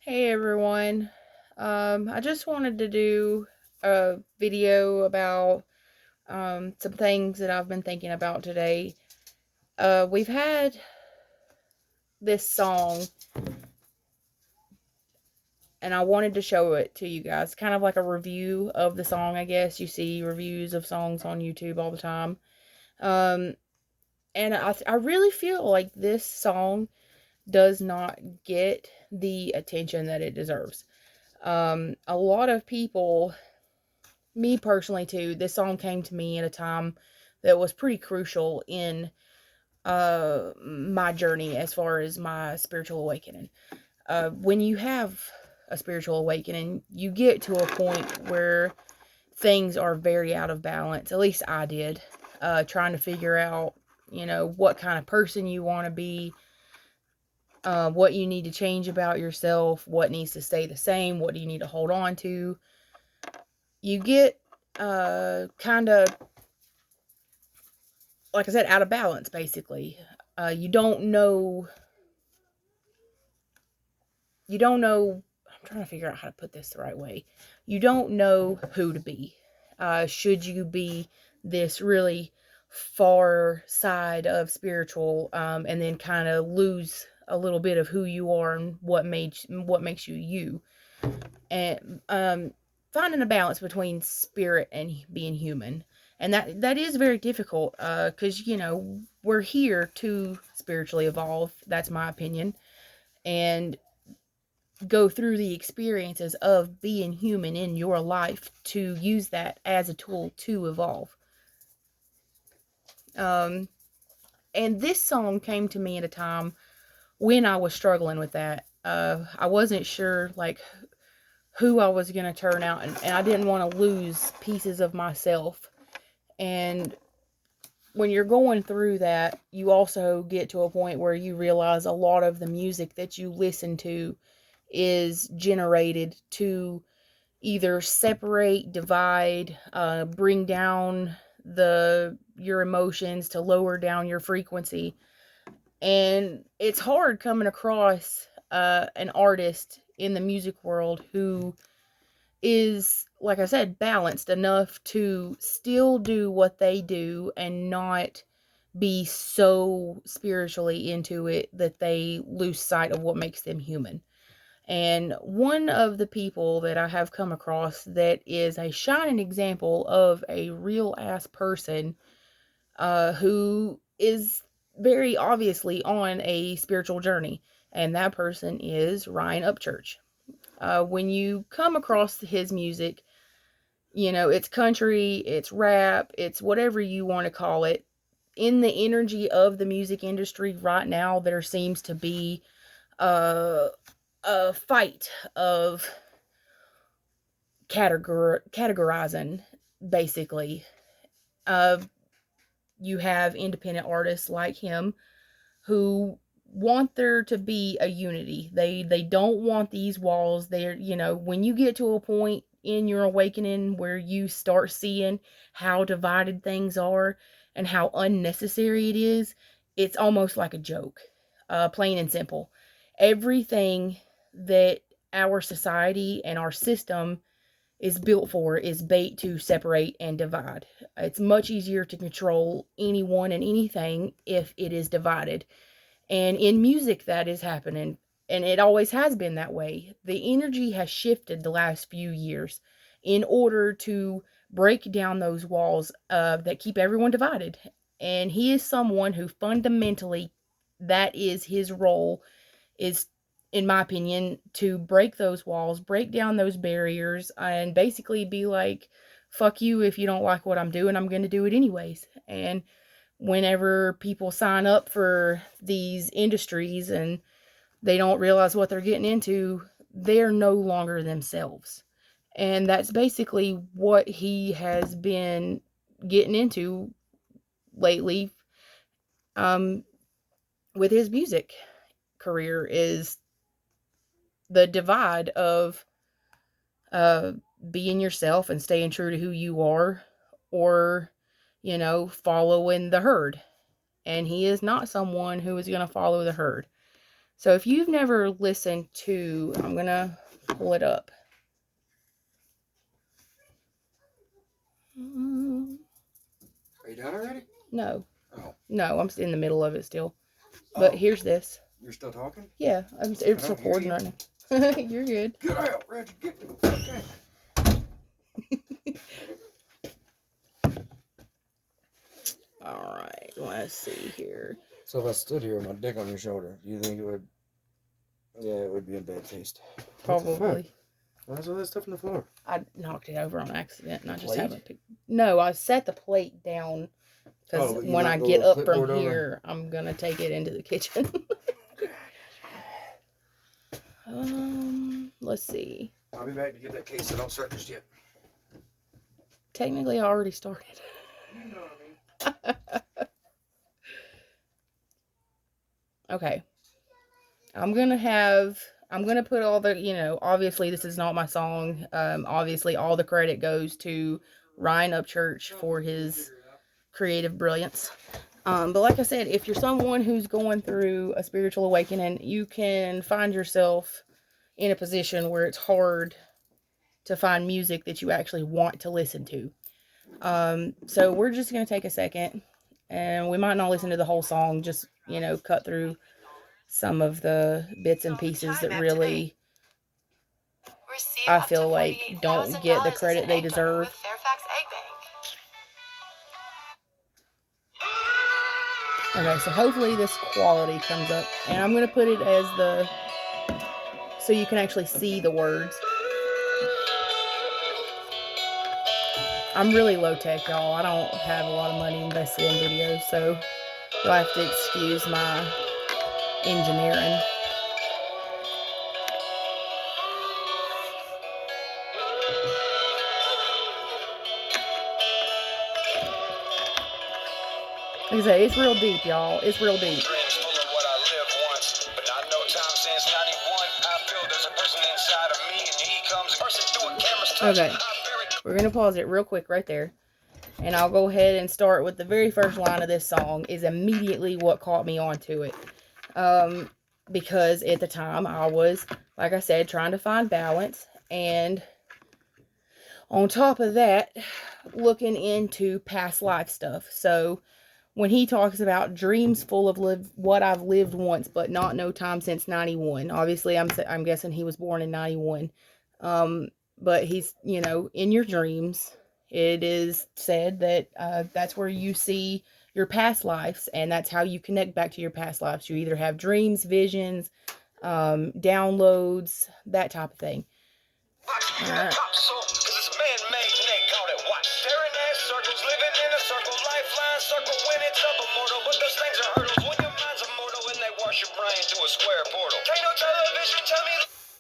Hey everyone. I just wanted to do a video about some things that I've been thinking about today. We've had this song, and I wanted to show it to you guys. Kind of like a review of the song, I guess. You see reviews of songs on YouTube all the time. Um, and I really feel like this song does not get the attention that it deserves. A lot of people, me personally too, this song came to me at a time that was pretty crucial in my journey as far as my spiritual awakening. When you have a spiritual awakening, you get to a point where things are very out of balance. At least I did. Trying to figure out, what kind of person you want to be, what you need to change about yourself, what needs to stay the same, what do you need to hold on to. You get kind of, like I said, out of balance, basically. You don't know, I'm trying to figure out how to put this the right way. You don't know who to be. Should you be this really far side of spiritual, and then kind of lose a little bit of who you are and what makes you you, and finding a balance between spirit and being human. And that is very difficult, because we're here to spiritually evolve. That's my opinion. And go through the experiences of being human in your life to use that as a tool to evolve. um and this song came to me at a time when I was struggling with that. I wasn't sure, like, who I was going to turn out, and I didn't want to lose pieces of myself. And when you're going through that, you also get to a point where you realize a lot of the music that you listen to is generated to either separate, divide, bring down your emotions, to lower down your frequency. And it's hard coming across an artist in the music world who is, like I said, balanced enough to still do what they do and not be so spiritually into it that they lose sight of what makes them human. And one of the people that I have come across that is a shining example of a real ass person, who is very obviously on a spiritual journey, and that person is Ryan Upchurch. When you come across his music, it's country, it's rap, it's whatever you want to call it. In the energy of the music industry right now, there seems to be a, a fight of categorizing, basically. Uh, you have independent artists like him who want there to be a unity. They don't want these walls. They're, when you get to a point in your awakening where you start seeing how divided things are and how unnecessary it is, it's almost like a joke. Plain and simple. Everything that our society and our system is built for is bait to separate and divide. It's much easier to control anyone and anything if it is divided. And in music, that is happening. And it always has been that way. The energy has shifted the last few years in order to break down those walls that keep everyone divided. And he is someone who fundamentally, that is his role, is, in my opinion, to break those walls, break down those barriers, and basically be like, fuck you, if you don't like what I'm doing, I'm going to do it anyways. And whenever people sign up for these industries and they don't realize what they're getting into, they're no longer themselves. And that's basically what he has been getting into lately, um, with his music career, is the divide of uh, being yourself and staying true to who you are, or, following the herd. And he is not someone who is going to follow the herd. So if you've never listened to, I'm going to pull it up. Are you done already? No. Oh. No, I'm in the middle of it still. But here's this. You're still talking? Yeah, it's recording right now. You're good. Get out, Reggie. Get okay. Alright, let's see here. So if I stood here with my dick on your shoulder, do you think it would... Yeah, it would be in bad taste. Probably. Why's all that stuff on the floor? I knocked it over on accident and I just haven't picked... No, I set the plate down because when I get up from here, I'm going to take it into the kitchen. Let's see. I'll be back to get that case so don't start just yet. Technically, I already started. You know what I mean. Okay. I'm going to put all the, obviously this is not my song. Obviously all the credit goes to Ryan Upchurch for his creative brilliance. But like I said, if you're someone who's going through a spiritual awakening, you can find yourself in a position where it's hard to find music that you actually want to listen to. So we're just going to take a second, and we might not listen to the whole song, just, cut through some of the bits and pieces that really, I feel like, don't get the credit they deserve. Okay, so hopefully this quality comes up, and I'm going to put it as so you can actually see the words. I'm really low tech, y'all. I don't have a lot of money invested in videos, so you'll have to excuse my engineering. Like I say, it's real deep, y'all. It's real deep. Okay, we're going to pause it real quick right there. And I'll go ahead and start with the very first line of this song is immediately what caught me onto it. Because at the time I was, like I said, trying to find balance. And on top of that, looking into past life stuff. So when he talks about dreams full of what I've lived once, but not no time since 91. Obviously, I'm guessing he was born in 91. But he's, in your dreams, it is said that that's where you see your past lives, and that's how you connect back to your past lives. You either have dreams, visions, downloads, that type of thing. All right.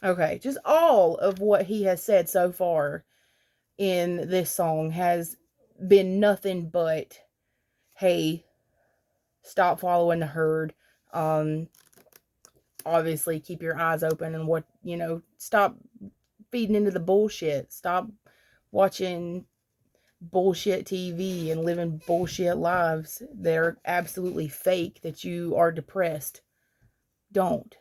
Okay, just all of what he has said so far in this song has been nothing but, hey, stop following the herd. Obviously keep your eyes open and stop feeding into the bullshit. Stop watching bullshit TV and living bullshit lives that are absolutely fake, that you are depressed. Don't.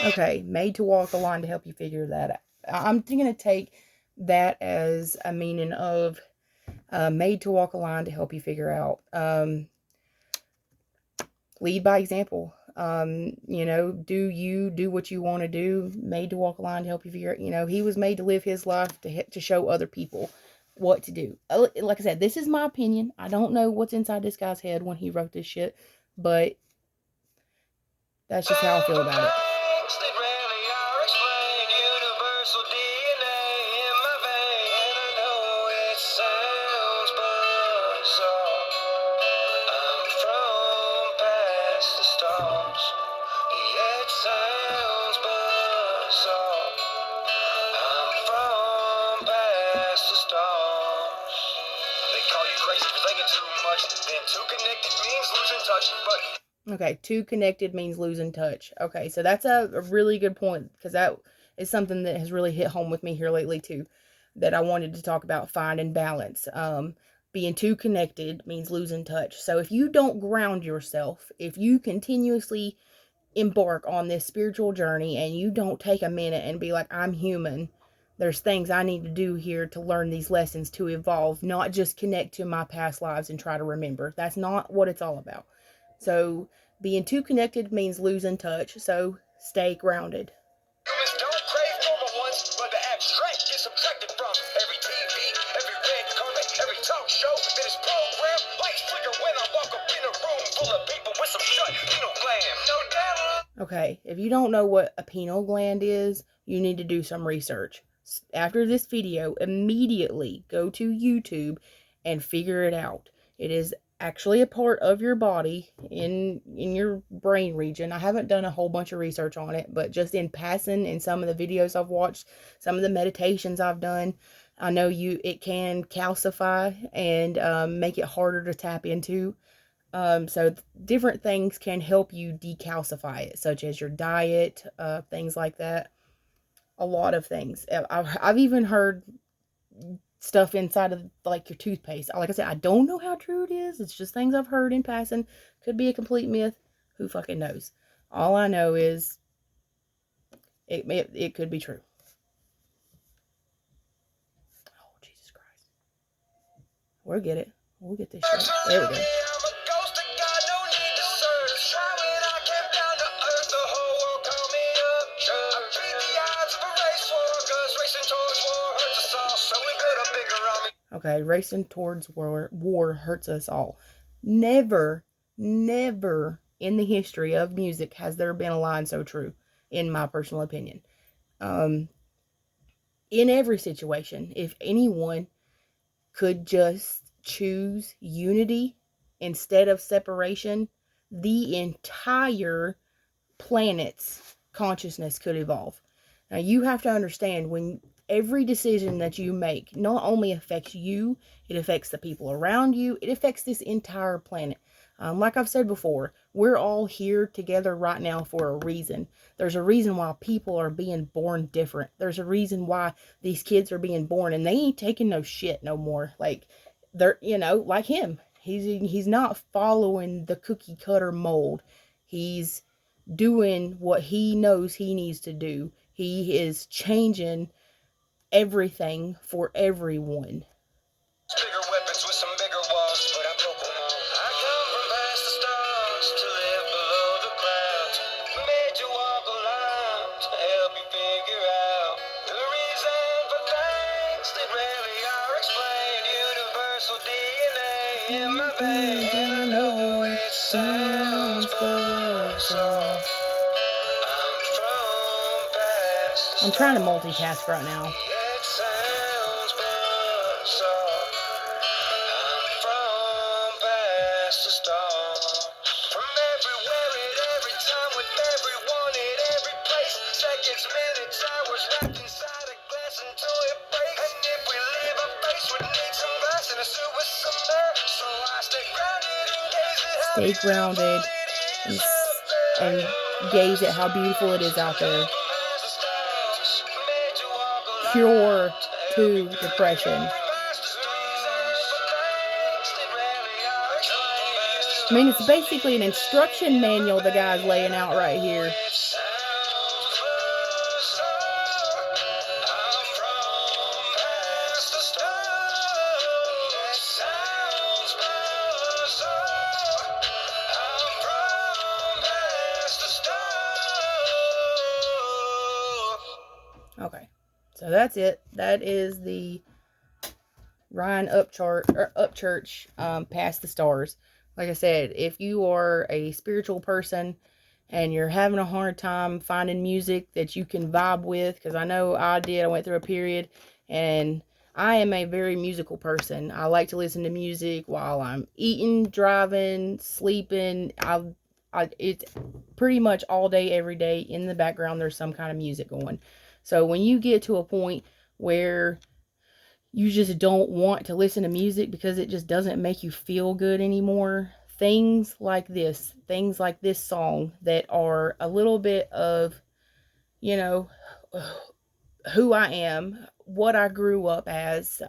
Okay, made to walk a line to help you figure that out. I'm going to take that as a meaning of made to walk a line to help you figure out. Lead by example. Do what you want to do. Made to walk a line to help you figure out. He was made to live his life to show other people what to do. Like I said, this is my opinion. I don't know what's inside this guy's head when he wrote this shit, but that's just how I feel about it. Okay, too connected means losing touch. Okay, so that's a really good point, because that is something that has really hit home with me here lately too, that I wanted to talk about, finding balance. Being too connected means losing touch. So if you don't ground yourself, if you continuously embark on this spiritual journey and you don't take a minute and be like, I'm human, there's things I need to do here to learn these lessons, to evolve, not just connect to my past lives and try to remember. That's not what it's all about. So being too connected means losing touch. So stay grounded. Humans don't crave normal ones, but the abstract is subtracted from every TV, every red carpet, every talk show that is programmed. Lights flicker when I walk up in a room full of people with some shut, glam. No doubt. Okay, if you don't know what a pineal gland is, you need to do some research. After this video, immediately go to YouTube and figure it out. It is actually a part of your body, in your brain region. I haven't done a whole bunch of research on it, but just in passing, in some of the videos I've watched, some of the meditations I've done, I know it can calcify and make it harder to tap into. So different things can help you decalcify it, such as your diet, things like that. A lot of things. I've even heard stuff inside of like your toothpaste. Like I said, I don't know how true it is. It's just things I've heard in passing. Could be a complete myth. Who fucking knows? All I know is it could be true. Oh, Jesus Christ. We'll get it. We'll get this shit. There we go. Okay, racing towards war hurts us all. Never, never in the history of music has there been a line so true, in my personal opinion. In every situation, if anyone could just choose unity instead of separation, the entire planet's consciousness could evolve. Now, you have to understand, when every decision that you make not only affects you, it affects the people around you, it affects this entire planet. Like I've said before, we're all here together right now for a reason. There's a reason why people are being born different. There's a reason why these kids are being born and they ain't taking no shit no more. Like, they're, like him. He's not following the cookie cutter mold. He's doing what he knows he needs to do. He is changing everything for everyone. Bigger weapons with some bigger walls, but I broke them all. I come from past the stars to live below the clouds. Made you walk alone to help you figure out the reason for things that really are explained. Universal DNA in my veins, and I know it sounds bizarre. I'm trying to multitask right now. It sounds bizarre. I'm from past the start. From everywhere at every time, with everyone at every place. Seconds, minutes, hours, wrapped inside a glass until it breaks. And if we leave a face, we'd need some glass and a suit with some air. So I stay grounded and gaze at how Stay grounded and gaze at how beautiful it is out there. Cure to depression. I mean, it's basically an instruction manual the guy's laying out right here. Okay, so that's it. That is the Ryan Upchurch, Past the Stars. Like I said, if you are a spiritual person and you're having a hard time finding music that you can vibe with, because I know I did. I went through a period, and I am a very musical person. I like to listen to music while I'm eating, driving, sleeping. It's pretty much all day, every day. In the background, there's some kind of music going. So when you get to a point where you just don't want to listen to music because it just doesn't make you feel good anymore, things like this song that are a little bit of, you know, who I am, what I grew up as,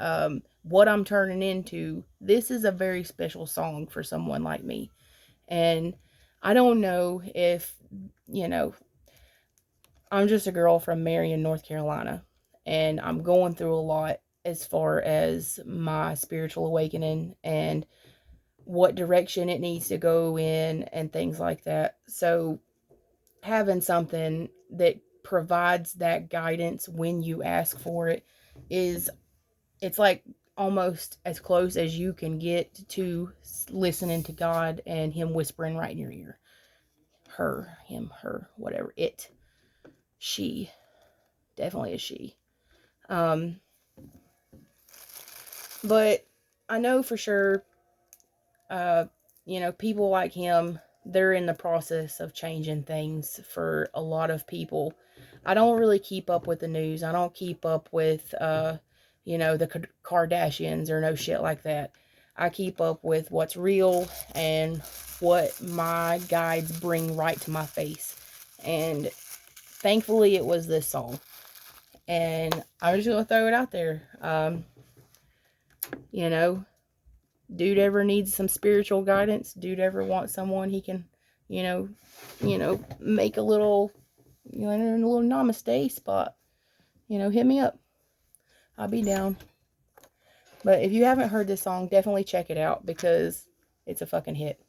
what I'm turning into. This is a very special song for someone like me. And I don't know if, you know, I'm just a girl from Marion, North Carolina, and I'm going through a lot as far as my spiritual awakening and what direction it needs to go in and things like that. So having something that provides that guidance when you ask for it is, it's like almost as close as you can get to listening to God and him whispering right in your ear. Her, him, her, whatever. It, she, definitely a she. Um but I know for sure, uh people like him, they're in the process of changing things for a lot of people. I don't really keep up with the news. I don't keep up with the Kardashians or no shit like that. I keep up with what's real and what my guides bring right to my face. And thankfully it was this song. And I'm just gonna throw it out there. You know, dude ever needs some spiritual guidance, dude ever wants someone he can, you know, make a little, a little namaste spot, hit me up. I'll be down. But if you haven't heard this song, definitely check it out because it's a fucking hit.